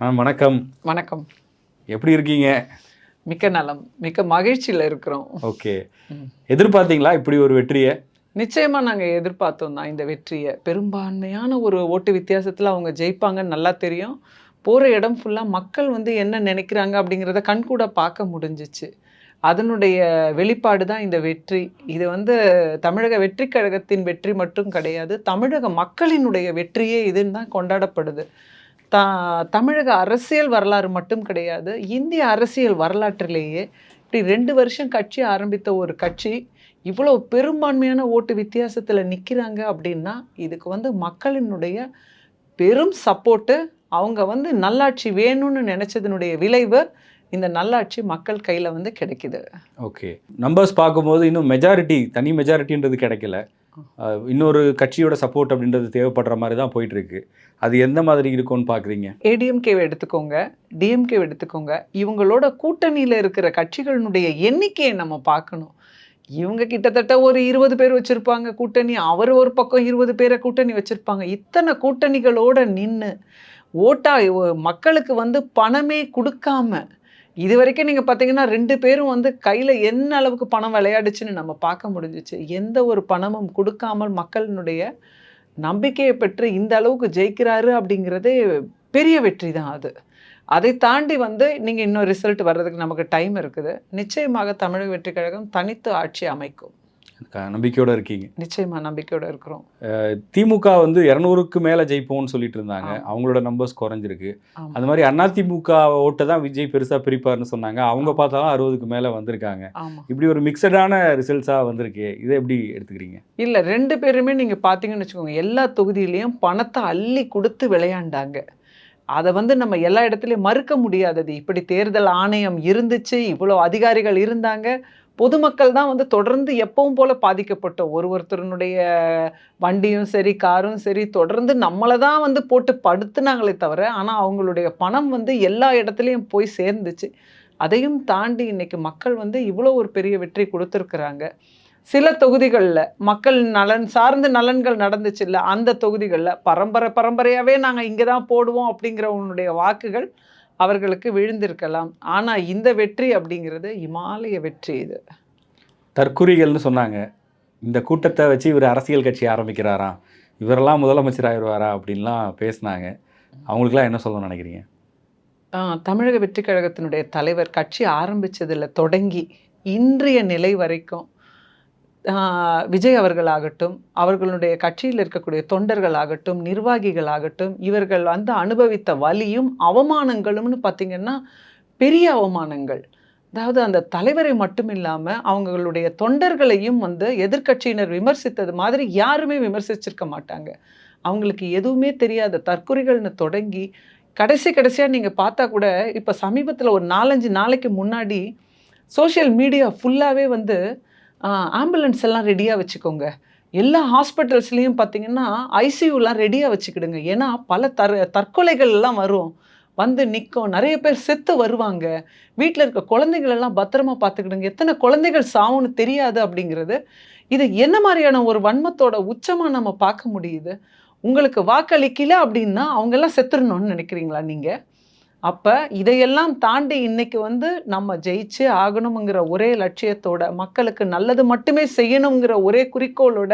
வணக்கம். வணக்கம். எப்படி இருக்கீங்க? மிக்க நலம். மிக்க மகிழ்ச்சியில இருக்கிறோம். ஓகே. எதிர்பார்த்தீங்களா இப்படி ஒரு வெற்றிய? நிச்சயமா நாங்க எதிர்பார்த்தோம் தான் இந்த வெற்றிய. பெரும்பான்மையான ஒரு ஓட்டு வித்தியாசத்துல அவங்க ஜெயிப்பாங்கன்னு நல்லா தெரியும். போற இடம் ஃபுல்லா மக்கள் வந்து என்ன நினைக்கிறாங்க அப்படிங்கிறத கண்கூட பார்க்க முடிஞ்சுச்சு. அதனுடைய வெளிப்பாடு தான் இந்த வெற்றி. இது வந்து தமிழக வெற்றிக் கழகத்தின் வெற்றி மட்டும் கிடையாது. தமிழக மக்களினுடைய வெற்றியே இதுன்னு தான் கொண்டாடப்படுது. தா தமிழக அரசியல் வரலாறு மட்டும் கிடையாது. இந்திய அரசியல் வரலாற்றிலேயே இப்படி 2 வருஷம் கட்சி ஆரம்பித்த ஒரு கட்சி, இவ்வளோ பெரும்பான்மையான ஓட்டு வித்தியாசத்தில நிக்கிறாங்க அப்படின்னா, இதுக்கு வந்து மக்களினுடைய பெரும் சப்போர்ட்டு. அவங்க வந்து நல்லாட்சி வேணும்னு நெனச்சதனுடைய விளைவு, இந்த நல்லாட்சி மக்கள் கையில வந்து கிடைக்குது. ஓகே. நம்பர்ஸ் பார்க்கும்போது இன்னும் மெஜாரிட்டி, தனி மெஜாரிட்டின்றது கிடைக்கல. இன்னொரு கட்சியோட சப்போர்ட் அப்படின்றது தேவைப்படுற மாரி தான் போயிட்டுருக்கு. அது எந்த மாதிரி இருக்கும்னு பார்க்குறீங்க? ஏடிஎம்கேவ எடுத்துக்கோங்க, டிஎம்கேவ எடுத்துக்கோங்க. இவங்களோட கூட்டணியில இருக்கிற கட்சிகளினுடைய எண்ணிக்கைய நம்ம பார்க்கணும். இவங்க கிட்டத்தட்ட ஒரு 20 பேர் வச்சிருப்பாங்க கூட்டணி. அவர் ஒரு பக்கம் 20 பேர கூட்டணி வச்சிருப்பாங்க. இத்தன கூட்டணிகளோட நின்னு, ஓட்டா மக்களுக்கு வந்து பணமே குடுக்காம, இதுவரைக்கும் நீங்க பார்த்தீங்கன்னா 2 பேரும் வந்து கையில என்ன அளவுக்கு பணம் விளையாடுச்சுன்னு நம்ம பார்க்க முடிஞ்சுச்சு. எந்த ஒரு பணமும் குடுக்காமல் மக்களினுடைய நம்பிக்கைய பெற்று இந்த அளவுக்கு ஜெயிக்கிறாரு அப்படிங்கிறதே பெரிய வெற்றி தான் அது. அதை தாண்டி வந்து நீங்க இன்னும் ரிசல்ட் வர்றதுக்கு நமக்கு டைம் இருக்குது. நிச்சயமாக தமிழக வெற்றிக் கழகம் தனித்து ஆட்சி அமைக்கும். நம்பிக்கையோட இருக்கீங்க. நிச்சயமா நம்பிக்கையோட இருக்கிறோம். திமுக வந்து 200க்கு மேல ஜெயிப்போம்னு சொல்லிட்டு இருந்தாங்க. ஆமா. அவங்களோட நம்பர்ஸ் குறைஞ்சிருக்கு. ஆமா. அது மாரி அதிமுக ஓட்ட தான் விஜய் பெருசா பிரிப்பார்ன்னு சொன்னாங்க. அவங்க பார்த்தாலும் 60க்கு மேல வந்திருக்காங்க. ஆமா. இப்படி ஒரு மிக்ஸடான ரிசல்ட்ஸா வந்திருக்கு. இத எப்படி எடுத்துக்கிறீங்க? இல்ல 2 பேருமே நீங்க பார்த்தீங்கன்னு வச்சுக்கோங்க, எல்லா தொகுதியிலயும் பணத்த அள்ளி குடுத்து விளையாண்டாங்க. அத வந்து நம்ம எல்லா இடத்துலயும் மறுக்க முடியாதது. இப்படி தேர்தல் ஆணையம் இருந்துச்சு, இவ்வளோ அதிகாரிகள் இருந்தாங்க. பொதுமக்கள் தான் வந்து தொடர்ந்து எப்பவும் போல பாதிக்கப்பட்டோம். ஒருத்தருனுடைய வண்டியும் சரி, காரும் சரி தொடர்ந்து நம்மள தான் வந்து போட்டு படுத்துனாங்களே தவிர, ஆனா அவங்களுடைய பணம் வந்து எல்லா இடத்துலயும் போய் சேர்ந்துச்சு. அதையும் தாண்டி இன்னைக்கு மக்கள் வந்து இவ்வளோ ஒரு பெரிய வெற்றி குடுத்துருக்குறாங்க. சில தொகுதிகள்ல மக்கள் நலன் சார்ந்த நலன்கள் நடந்துச்சுல்ல, அந்த தொகுதிகள்ல பரம்பரையாவே நாங்க இங்க தான் போடுவோம் அப்படிங்கிறவங்களுடைய வாக்குகள் அவர்களுக்கு விழுந்திருக்கலாம். ஆனா இந்த வெற்றி அப்படிங்கிறது இமாலய வெற்றி இது. தற்குறிகள்னு சொன்னாங்க. இந்த கூட்டத்த வச்சு இவர் அரசியல் கட்சி ஆரம்பிக்கிறாராம். இவரெல்லாம் முதலமைச்சர் ஆயிருவாரா? அப்படின்லாம் பேசினாங்க. அவங்களுக்கெல்லாம் என்ன சொல்லணும்னு நினைக்கிறீங்க? தமிழக வெற்றிக் கழகத்தினுடைய தலைவர் கட்சி ஆரம்பிச்சதுல தொடங்கி, இன்றைய நிலை வரைக்கும் விஜய் அவர்களாகட்டும், அவர்களுடைய கட்சியில் இருக்கக்கூடிய தொண்டர்களாகட்டும், நிர்வாகிகளாகட்டும், இவர்கள் வந்து அனுபவித்த வலியும், அவமானங்களும்னு பார்த்தீங்கன்னா, பெரிய அவமானங்கள். அதாவது அந்த தலைவரை மட்டும் இல்லாம, அவங்களுடைய தொண்டர்களையும் வந்து எதிர்க்கட்சியினர் விமர்சித்தது மாதிரி யாருமே விமர்சிச்சிருக்க மாட்டாங்க. அவங்களுக்கு எதுவுமே தெரியாத தற்குறிகள்னு தொடங்கி, கடைசியா நீங்க பார்த்தா கூட, இப்ப சமீபத்தில ஒரு 4, 5 நாளைக்கு முன்னாடி, சோசியல் மீடியா ஃபுல்லாவே வந்து ஆம்புலன்ஸ் எல்லாம் ரெடியா வச்சுக்கோங்க. எல்லா ஹாஸ்பிட்டல்ஸ்லயும் பார்த்தீங்கன்னா, ஐசியூலாம் ரெடியா வச்சுக்கிடுங்க. ஏன்னா, பல தற்கொலைகள் எல்லாம் வரும். வந்து நிக்கும். நெறைய பேர் செத்து வருவாங்க. வீட்ல இருக்க குழந்தைகள் எல்லாம் பத்திரமா பார்த்துக்கிடுங்க. எத்தன குழந்தைகள் சாவுன்னு தெரியாது அப்படிங்கிறது. இது என்ன மாரியான ஒரு வன்மத்தோட உச்சமா நம்ம பார்க்க முடியுது? உங்களுக்கு வாக்களிக்கல அப்படின்னா, அவங்க எல்லாம் செத்துறணும்னு நெனைக்கிறீங்களா நீங்க? அப்ப இதையெல்லாம் தாண்டி இன்னைக்கு வந்து நம்ம ஜெயிச்சே ஆகணும்ங்கிற ஒரே லட்சியத்தோட, மக்களுக்கு நல்லது மட்டுமே செய்யணுங்கிற ஒரே குறிக்கோளோட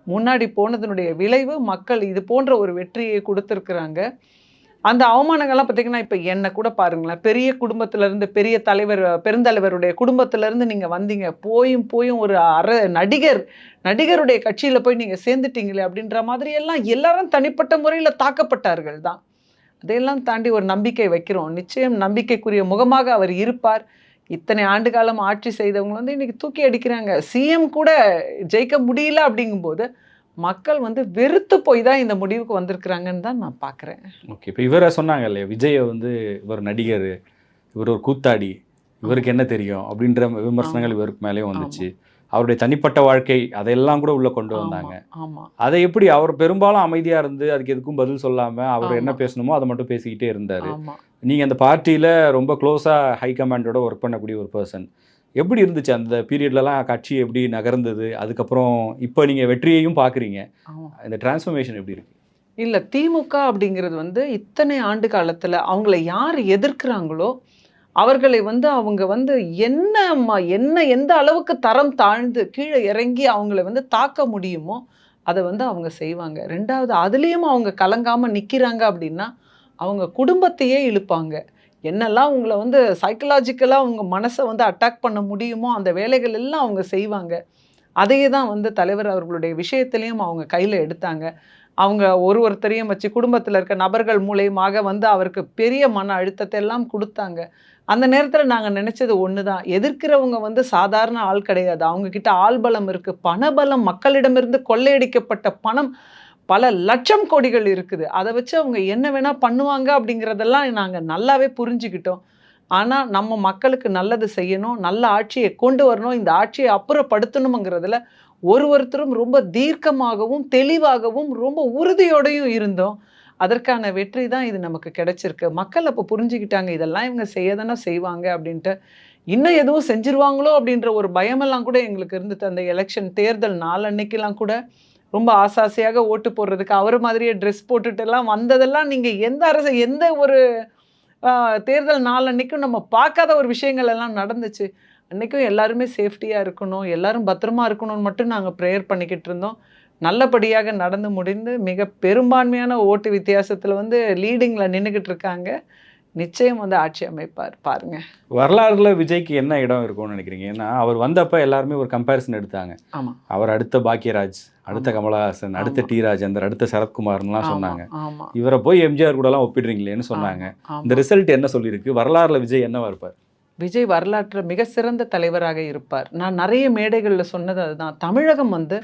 முன்னாடி போனதனுடைய விளைவு மக்கள் இது போன்ற ஒரு வெற்றியை குடுத்திருக்கிறாங்க. அந்த அவமானங்கள்லாம் பார்த்தீங்கன்னா, இப்ப என்ன கூட பாருங்களேன். பெரிய குடும்பத்திலருந்து பெரிய தலைவர் பெருந்தலைவருடைய குடும்பத்திலருந்து நீங்க வந்தீங்க. போயும் ஒரு நடிகருடைய கட்சியில போய் நீங்க சேர்ந்துட்டீங்களே அப்படின்ற மாதிரி எல்லாம் எல்லாரும் தனிப்பட்ட முறையில தாக்கப்பட்டார்கள் தான். அதையெல்லாம் தாண்டி ஒரு நம்பிக்கை வைக்கிறோம். நிச்சயம் நம்பிக்கைக்குரிய முகமாக அவர் இருப்பார். இத்தனை ஆண்டு காலம் ஆட்சி செய்தவங்க வந்து இன்னைக்கு தூக்கி அடிக்கிறாங்க. சிஎம் கூட ஜெயிக்க முடியல அப்படிங்கும்போது, மக்கள் வந்து வெறுத்து போய் தான் இந்த முடிவுக்கு வந்திருக்கிறாங்கன்னு தான் நான் பார்க்குறேன். ஓகே. இப்ப இவர சொன்னாங்க இல்லையா? விஜய வந்து இவர் நடிகரு, இவர் ஒரு கூத்தாடி, இவருக்கு என்ன தெரியும்? அப்படின்ற ஆமா, விமர்சனங்கள் இவருக்கு மேலயும் ஆமா, வந்துச்சு. அவருடைய தனிப்பட்ட வாழ்க்கை அதையெல்லாம் கூட உள்ள கொண்டு ஆமா, வந்தாங்க. ஆமா, அதை எப்படி அவர் பெரும்பாலும் அமைதியா இருந்து, அதுக்கு எதுக்கும் பதில் சொல்லாம, அவர் என்ன ஆமா, பேசணுமோ அத மட்டும் பேசிக்கிட்டே இருந்தாரு. ஆமா. நீங்க அந்த பார்ட்டியில ரொம்ப க்ளோஸா ஹை கமாண்டோட ஒர்க் பண்ணக்கூடிய ஒரு பெர்சன். எப்படி இருந்துச்சு அந்த பீரியட்லலாம் கட்சி எப்படி நகர்ந்தது? அதுக்கப்புறம் இப்ப நீங்க வெற்றியையும் பார்க்குறீங்க. ஆமா. இந்த டிரான்ஸ்ஃபர்மேஷன் எப்படி இருக்கு? இல்ல திமுக அப்படிங்கிறது வந்து இத்தனை ஆண்டு காலத்துல அவங்கள யார் எதிர்க்கிறாங்களோ, அவர்களை வந்து அவங்க வந்து என்ன என்ன எந்த அளவுக்கு தரம் தாழ்ந்து கீழ இறங்கி அவங்கள வந்து தாக்க முடியுமோ, அத வந்து அவங்க செய்வாங்க. 2வது அதுலயும் அவங்க கலங்காம நிக்கிறாங்க அப்படின்னா, அவங்க குடும்பத்தையே இழுப்பாங்க. என்னெல்லாம் உங்கள வந்து சைக்காலஜிக்கலா உங்க மனச வந்து அட்டாக் பண்ண முடியுமோ, அந்த வேலைகள் எல்லாம் அவங்க செய்வாங்க. அதையே தான் வந்து தலைவர் அவர்களுடைய விஷயத்திலயும் அவங்க கையில எடுத்தாங்க. அவங்க ஒருத்தரையும் வச்சு குடும்பத்தில இருக்க நபர்கள் மூலியமாக வந்து அவருக்கு பெரிய மன அழுத்தத்த எல்லாம் குடுத்தாங்க. அந்த நேரத்தில நாங்க நெனச்சது ஒண்ணு தான். எதிர்க்கிறவங்க வந்து சாதாரண ஆள் கிடையாது. அவங்க கிட்ட ஆள் பலம் இருக்கு. பணபலம் மக்களிடமிருந்து கொள்ளையடிக்கப்பட்ட பணம் பல லட்சம் கோடிகள் இருக்குது. அத வச்சு அவங்க என்ன வேணா பண்ணுவாங்க அப்படிங்கிறதெல்லாம் நாங்க நல்லாவே புரிஞ்சுக்கிட்டோம். ஆனா, நம்ம மக்களுக்கு நல்லது செய்யணும், நல்ல ஆட்சிய கொண்டு வரணும், இந்த ஆட்சிய அப்புறப்படுத்தணும்ங்கிறதுல ஒருத்தரும் ரொம்ப தீர்க்கமாகவும், தெளிவாகவும், ரொம்ப உறுதியோடையும் இருந்தோம். அதற்கான வெற்றி தான் இது நமக்கு கிடைச்சிருக்கு. மக்கள் அப்ப புரிஞ்சுக்கிட்டாங்க, இதெல்லாம் இவங்க செய்ய தானே செய்வாங்க அப்படின்ட்டு. இன்னும் எதுவும் செஞ்சுருவாங்களோ அப்படின்ற ஒரு பயமெல்லாம் கூட எங்களுக்கு இருந்தது. அந்த எலக்ஷன் தேர்தல் நாள் அன்னைக்கெல்லாம் கூட ரொம்ப ஆசாசையாக ஓட்டு போடுறதுக்கு அவரு மாதிரியே ட்ரெஸ் போட்டுட்டுலாம் வந்ததெல்லாம் நீங்க எந்த ஒரு ஆ தேர்தல் நாள் அன்னைக்கும் நம்ம பார்க்காத ஒரு விஷயங்கள் எல்லாம் நடந்துச்சு. அன்னைக்கும் எல்லாருமே சேஃப்டியா இருக்கணும், எல்லாரும் பத்திரமா இருக்கணும்னு மட்டும் நாங்க பிரேயர் பண்ணிக்கிட்டு இருந்தோம். நல்லபடியாக நடந்து முடிந்து, மிக பெரும்பான்மையான ஓட்டு வித்தியாசத்தில வந்து லீடிங்ல நின்னுகிட்டு இருக்காங்க. நிச்சயம் வந்து ஆட்சி அமைப்பார் பாருங்க. வரலாறுல விஜய்க்கு என்ன இடம் இருக்கும்னு நினைக்கிறீங்க? ஏன்னா, அவர் வந்தப்ப எல்லாருமே ஒரு கம்பேரிசன் எடுத்தாங்க. ஆமா, அவர் அடுத்த பாக்யராஜ், அடுத்த ஆமா, கமலஹாசன், அடுத்த ஆமா, டி. ராஜேந்தர், அடுத்த சரத்குமார்ன்லாம் ஆமா, சொன்னாங்க. ஆமா, இவர போய் எம்ஜிஆர் கூடலாம் ஒப்பிடுறீங்களேன்னு சொன்னாங்க. ஆமா, இந்த ஆமா. ரிசல்ட் என்ன சொல்லியிருக்கு? வரலாறுல விஜய் என்னவா இருப்பார்? விஜய் வரலாற்றுல மிக சிறந்த தலைவராக இருப்பார். நான் நெறைய மேடைகள்ல சொன்னது அதுதான். தமிழகம் வந்து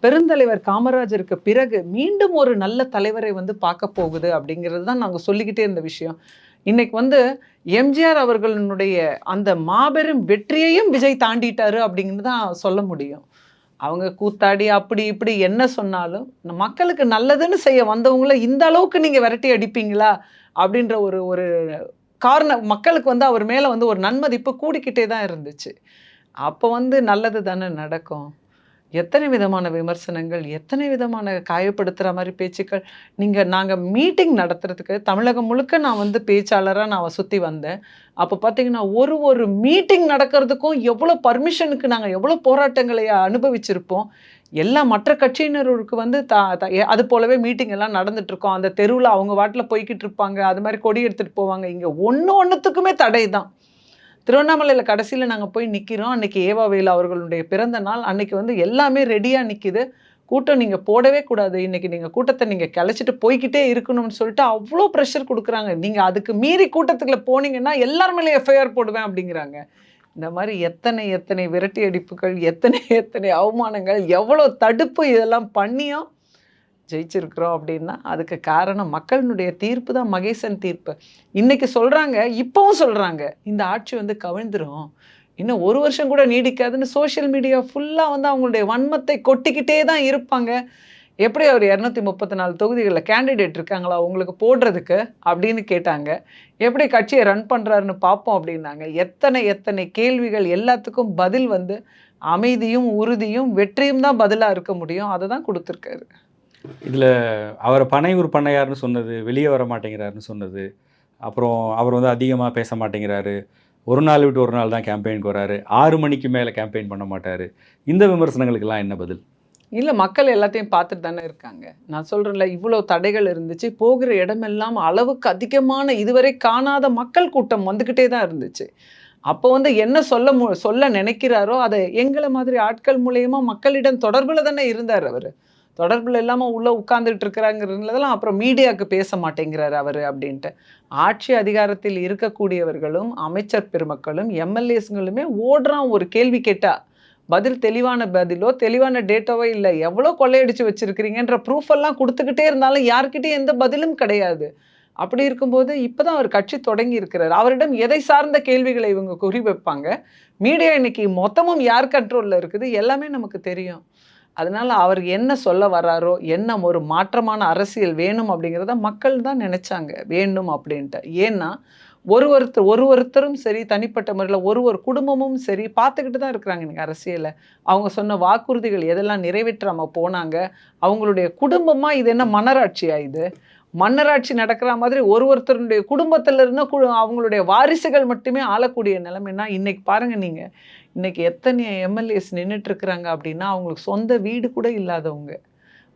பெருந்தலைவர் காமராஜருக்கு பிறகு மீண்டும் ஒரு நல்ல தலைவரை வந்து பார்க்க போகுது அப்படிங்கிறது தான் நாங்க சொல்லிக்கிட்டே இருந்த விஷயம். இன்னைக்கு வந்து எம்ஜிஆர் அவர்களுடைய அந்த மாபெரும் வெற்றியையும் விஜய் தாண்டிட்டாரு அப்படின்னு தான் சொல்ல முடியும். அவங்க கூத்தாடி அப்படி இப்படி என்ன சொன்னாலும், மக்களுக்கு நல்லதுன்னு செய்ய வந்தவங்கள இந்த அளவுக்கு நீங்க விரட்டி அடிப்பீங்களா? அப்படின்ற ஒரு ஒரு காரணம் மக்களுக்கு வந்து அவர் மேல வந்து ஒரு நன்மதிப்பு கூடிக்கிட்டே தான் இருந்துச்சு. அப்போ வந்து நல்லது தானே நடக்கும். எத்தனை விதமான விமர்சனங்கள், எத்தனை விதமான காயப்படுத்துற மாரி பேச்சுக்கள். நாங்க மீட்டிங் நடத்துறதுக்கு தமிழகம் முழுக்க நான் வந்து பேச்சாளரா நான் சுத்தி வந்தேன். அப்ப பார்த்தீங்கன்னா, ஒரு மீட்டிங் நடக்கிறதுக்கும் எவ்வளோ பர்மிஷனுக்கு நாங்க எவ்வளோ போராட்டங்களை அனுபவிச்சிருப்போம். எல்லா மற்ற கட்சியினருக்கு வந்து த த அது போலவே மீட்டிங் எல்லாம் நடந்துட்டுருக்கும். அந்த தெருவுல அவங்க பாட்டுல போய்க்கிட்டு இருப்பாங்க. அது மாரி கொடி எடுத்துட்டு போவாங்க. இங்க ஒண்ணுத்துக்குமே தடை தான். திருவண்ணாமலையில கடைசியில நாங்க போய் நிக்கிறோம். அன்னைக்கு ஏவாவேலு அவர்களுடைய பிறந்த நாள். அன்னைக்கு வந்து எல்லாமே ரெடியா நிக்குது. கூட்டம் நீங்க போடவே கூடாது. இன்னைக்கு நீங்க கூட்டத்த நீங்க கலைச்சிட்டு போய்க்கிட்டே இருக்கணும்னு சொல்லிட்டு அவ்ளோ பிரஷர் குடுக்குறாங்க. நீங்க அதுக்கு மீறி கூட்டத்துக்குள்ள போனீங்கன்னா, எல்லார் மேலயும் எஃப்ஐஆர் போடுவேன் அப்படிங்கிறாங்க. இந்த மாரி எத்தனை விரட்டி அடிப்புகள், எத்தனை அவமானங்கள், எவ்வளோ தடுப்பு இதெல்லாம் பண்ணியும் ஜெயிச்சிருக்கிறோம் அப்படின்னா, அதுக்கு காரணம் மக்களினுடைய தீர்ப்பு தான் மகேசன் தீர்ப்பு. இன்னைக்கு சொல்றாங்க, இப்பவும் சொல்றாங்க, இந்த ஆட்சி வந்து கவிழ்ந்துரும். இன்னும் 1 வருஷம் கூட நீடிக்காதுன்னு சோசியல் மீடியா ஃபுல்லா வந்து அவங்களுடைய வன்மத்தை கொட்டிக்கிட்டே தான் இருப்பாங்க. எப்படி அவர் 234 தொகுதிகள்ல கேண்டிடேட் இருக்காங்களா உங்களுக்கு போடுறதுக்கு? அப்படின்னு கேட்டாங்க. எப்படி கட்சிய ரன் பண்றாருன்னு பார்ப்போம் அப்படின்னாங்க. எத்தனை கேள்விகள் எல்லாத்துக்கும் பதில் வந்து அமைதியும், உறுதியும், வெற்றியும் தான் பதிலா இருக்க முடியும். அத தான் குடுத்துருக்காரு. இதுல அவர பனையூர் பண்ணையார்ன்னு சொன்னது, வெளிய வர மாட்டேங்கிறாருன்னு சொன்னது, அப்புறம் அவர் வந்து அதிகமா பேச மாட்டேங்கிறாரு. ஒரு நாள் விட்டு ஒரு நாள் தான் கேம்பெயினுக்கு வராரு. 6 மணிக்கு மேல கேம்பெயின் பண்ண மாட்டாரு. இந்த விமர்சனங்களுக்கெல்லாம் என்ன பதில்? இல்ல மக்கள் எல்லாத்தையும் பார்த்துட்டு தானே இருக்காங்க. நான் சொல்றேன்ல, இவ்வளோ தடைகள் இருந்துச்சு. போகிற இடமெல்லாம் அளவுக்கு அதிகமான இதுவரை காணாத மக்கள் கூட்டம் வந்துகிட்டே தான் இருந்துச்சு. அப்போ வந்து என்ன சொல்ல நினைக்கிறாரோ, அத எங்கள மாதிரி ஆட்கள் மூலியமா மக்களிடம் தொடர்புல தானே இருந்தாரு அவரு. தொடர்புல இல்லாம உள்ள உட்கார்ந்துட்டு இருக்கிறாங்கிறதுலலாம் அப்புறம் மீடியாவுக்கு பேச மாட்டேங்கிறாரு அவரு அப்படின்ட்டு. ஆட்சி அதிகாரத்தில் இருக்கக்கூடியவர்களும், அமைச்சர் பெருமக்களும், எம்எல்ஏஸ்களுமே ஓடுறான் ஒரு கேள்வி கேட்டா. தெளிவான பதிலோ, தெளிவான டேட்டாவோ இல்ல. எவ்வளோ கொள்ளையடிச்சு வச்சிருக்கிறீங்கன்ற ப்ரூஃப் எல்லாம் குடுத்துக்கிட்டே இருந்தாலும் யார்கிட்டயும் எந்த பதிலும் கிடையாது. அப்படி இருக்கும்போது இப்ப தான் அவர் கட்சி தொடங்கி இருக்கிறாரு. அவரிடம் எதை சார்ந்த கேள்விகளை இவங்க குறி வைப்பாங்க. மீடியா இன்னைக்கு மொத்தமும் யார் கண்ட்ரோல்ல இருக்குது எல்லாமே நமக்கு தெரியும். அதனால அவர் என்ன சொல்ல வர்றாரோ, என்ன ஒரு மாற்றமான அரசியல் வேணும் அப்படிங்கிறத மக்கள் தான் நெனைச்சாங்க, வேண்டும் அப்படின்ட்டு. ஏன்னா, ஒருத்தரும் சரி, தனிப்பட்ட முறையில ஒரு குடும்பமும் சரி, பார்த்துக்கிட்டு தான் இருக்கிறாங்க இன்னைக்கு அரசியல. அவங்க சொன்ன வாக்குறுதிகள் எதெல்லாம் நிறைவேற்றாம போனாங்க, அவங்களுடைய குடும்பமா இது என்ன மன்னராட்சியா இது? மன்னராட்சி நடக்கிற மாதிரி ஒருத்தருடைய குடும்பத்தில இருந்த அவங்களுடைய வாரிசுகள் மட்டுமே ஆளக்கூடிய நிலைமைன்னா, இன்னைக்கு பாருங்க நீங்க. இன்னைக்கு எத்தனை எம்எல்ஏஸ் நின்னுட்டு இருக்கிறாங்க அப்படின்னா, அவங்களுக்கு சொந்த வீடு கூட இல்லாதவங்க.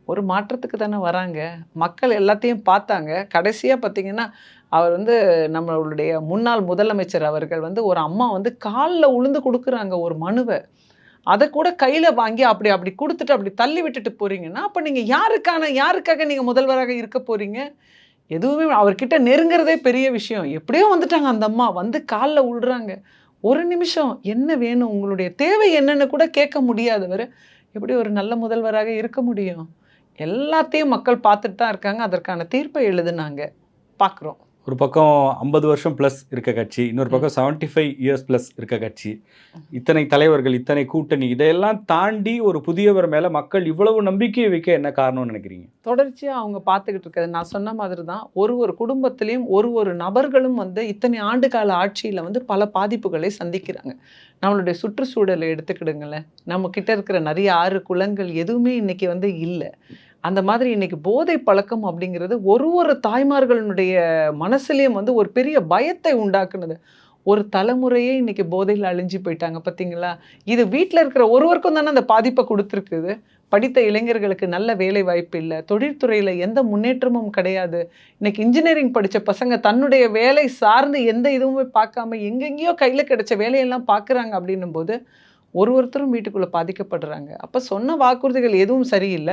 ஒரு மாற்றத்துக்கு தானே வராங்க. மக்கள் எல்லாத்தையும் பார்த்தாங்க. கடைசியா பார்த்தீங்கன்னா, அவர் வந்து நம்மளுடைய முன்னாள் முதலமைச்சர் அவர்கள் வந்து ஒரு அம்மா வந்து கால்ல உழுந்து குடுக்குறாங்க ஒரு மனுவ. அத கூட கையில வாங்கி அப்படி அப்படி குடுத்துட்டு அப்படி தள்ளி விட்டுட்டு போறீங்கன்னா, அப்ப நீங்க யாருக்காக நீங்க முதல்வராக இருக்க போறீங்க? எதுவுமே அவர்கிட்ட நெருங்குறதே பெரிய விஷயம். எப்படியோ வந்துட்டாங்க அந்த அம்மா. வந்து கால்ல உழுறாங்க. ஒரு நிமிஷம் என்ன வேணும்? உங்களுடைய தேவை என்னன்னு கூட கேட்க முடியாதவரு, எப்படி ஒரு நல்ல முதல்வராக இருக்க முடியும்? எல்லாத்தையும் மக்கள் பார்த்துட்டு தான் இருக்காங்க. அதற்கான தீர்ப்பை எழுதுனாங்க. பார்க்குறோம். ஒரு பக்கம் 50 வருஷம் ப்ளஸ் இருக்க கட்சி, இன்னொரு பக்கம் 75 இயர்ஸ் ப்ளஸ் இருக்க கட்சி. இத்தனை தலைவர்கள், இத்தனை கூட்டணி, இதையெல்லாம் தாண்டி ஒரு புதியவர் மேல மக்கள் இவ்வளவு நம்பிக்கை வைக்க என்ன காரணம்னு நினைக்கிறீங்க? தொடர்ச்சியா அவங்க பார்த்துக்கிட்டு இருக்கிறது. நான் சொன்ன மாதிரி தான். ஒரு குடும்பத்திலயும் ஒரு நபர்களும் வந்து இத்தனை ஆண்டுகால ஆட்சியில வந்து பல பாதிப்புகளை சந்திக்கிறாங்க. நம்மளுடைய சுற்றுச்சூழலை எடுத்துக்கிடுங்களேன். நம்ம கிட்ட இருக்கிற நெறைய ஆறு, குளங்கள் எதுவுமே இன்னைக்கு வந்து இல்ல. அந்த மாதிரி இன்னைக்கு போதை பழக்கம் அப்படிங்கிறது ஒரு தாய்மார்களுடைய மனசுலயும் வந்து ஒரு பெரிய பயத்தை உண்டாக்குனது. ஒரு தலைமுறையே இன்னைக்கு போதையில அழிஞ்சு போயிட்டாங்க பார்த்தீங்களா? இது வீட்ல இருக்கிற ஒருவருக்கும் தானே அந்த பாதிப்ப குடுத்துருக்குது. படித்த இளைஞர்களுக்கு நல்ல வேலை வாய்ப்பு இல்ல. தொழில்துறையில எந்த முன்னேற்றமும் கிடையாது. இன்னைக்கு இன்ஜினியரிங் படிச்ச பசங்க தன்னுடைய வேலை சார்ந்து எந்த இதுவுமே பார்க்காம எங்கெங்கேயோ கையில கிடைச்ச வேலையெல்லாம் பார்க்குறாங்க அப்படின்னும்போது, ஒருத்தரும் வீட்டுக்குள்ள பாதிக்கப்படுறாங்க. அப்ப சொன்ன வாக்குறுதிகள் எதுவும் சரியில்ல.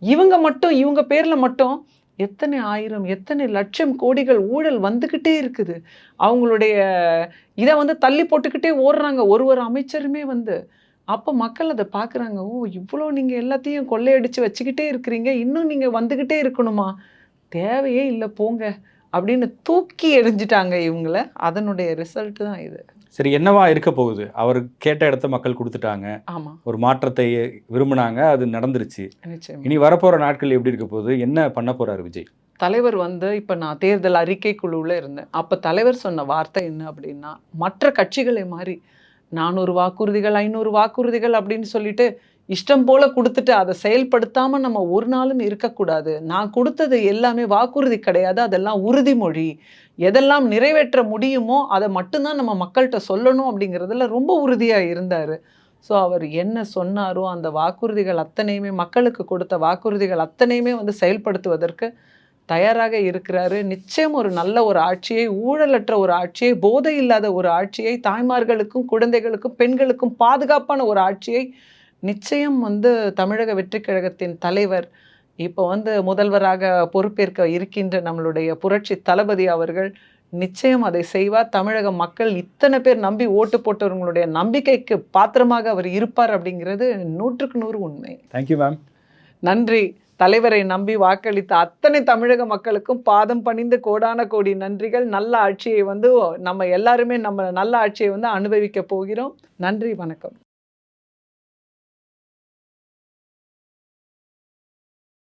இவங்க பேர்ல மட்டும் எத்தனை 1000, எத்தனை லட்சம் கோடிகள் ஊழல் வந்துகிட்டே இருக்குது. அவங்களுடைய இத வந்து தள்ளி போட்டுக்கிட்டே ஓடுறாங்க ஒரு அமைச்சருமே வந்து. அப்ப மக்கள் அத பார்க்குறாங்க. ஓ! இவ்ளோ நீங்க எல்லாத்தையும் கொள்ளையடிச்சு வச்சுக்கிட்டே இருக்கிறீங்க. இன்னும் நீங்க வந்துகிட்டே இருக்கணுமா? தேவையே இல்ல போங்க. அப்படின்னு தூக்கி எறிஞ்சுட்டாங்க இவங்கள. அதனுடைய ரிசல்ட் தான் இது. சரி, என்னவா இருக்க போகுது? அவர் கேட்ட இடத்த மக்கள் குடுத்துட்டாங்க. ஆமா. ஒரு மாற்றத்தை விரும்புனாங்க. அது நடந்துருச்சு. நிச்சயமா. இனி வரப்போற நாட்கள் எப்படி இருக்க போகுது? என்ன பண்ண போறாரு விஜய்? தலைவர் வந்து இப்ப நான் தேர்தல் அறிக்கை குழுவுல இருந்தேன். அப்ப தலைவர் சொன்ன வார்த்தை என்ன அப்படின்னா, மற்ற கட்சிகளை மாரி 400 வாக்குறுதிகள், 500 வாக்குறுதிகள் அப்படின்னு சொல்லிட்டு இஷ்டம் போல குடுத்துட்டு அத செயல்படுத்தாம நம்ம ஒரு நாளும் இருக்கக்கூடாது. நான் குடுத்தது எல்லாமே வாக்குறுதி கிடையாது. அதெல்லாம் உறுதிமொழி. எதெல்லாம் நிறைவேற்ற முடியுமோ, அத மட்டும் தான் நம்ம மக்கள்ட்ட சொல்லணும் அப்படிங்கிறதுல ரொம்ப உறுதியா இருந்தாரு. ஸோ அவர் என்ன சொன்னாரோ, அந்த வாக்குறுதிகள் அத்தனையுமே மக்களுக்கு கொடுத்த வாக்குறுதிகள் அத்தனையுமே வந்து செயல்படுத்துவதற்கு தயாராக இருக்கிறாரு. நிச்சயம் ஒரு நல்ல ஒரு ஆட்சியை, ஊழலற்ற ஒரு ஆட்சியை, போதை இல்லாத ஒரு ஆட்சியை, தாய்மார்களுக்கும், குழந்தைகளுக்கும், பெண்களுக்கும் பாதுகாப்பான ஒரு ஆட்சியை நிச்சயம் வந்து தமிழக வெற்றிக் கழகத்தின் தலைவர், இப்போ வந்து முதல்வராக பொறுப்பேற்க இருக்கின்ற நம்மளுடைய புரட்சி தளபதி அவர்கள் நிச்சயம் அதை செய்வார். தமிழக மக்கள் இத்தனை பேர் நம்பி ஓட்டு போட்டவர்களுடைய நம்பிக்கைக்கு பாத்திரமாக அவர் இருப்பார் அப்படிங்கிறது 100க்கு 100 உண்மை. Thank you ma'am. நன்றி. தலைவரை நம்பி வாக்களித்த அத்தனை தமிழக மக்களுக்கும் பாதம் பணிந்து கோடான கோடி நன்றிகள். நல்ல ஆட்சியை வந்து நம்ம எல்லாருமே நம்ம நல்ல ஆட்சியை வந்து அனுபவிக்க போகிறோம். நன்றி, வணக்கம்.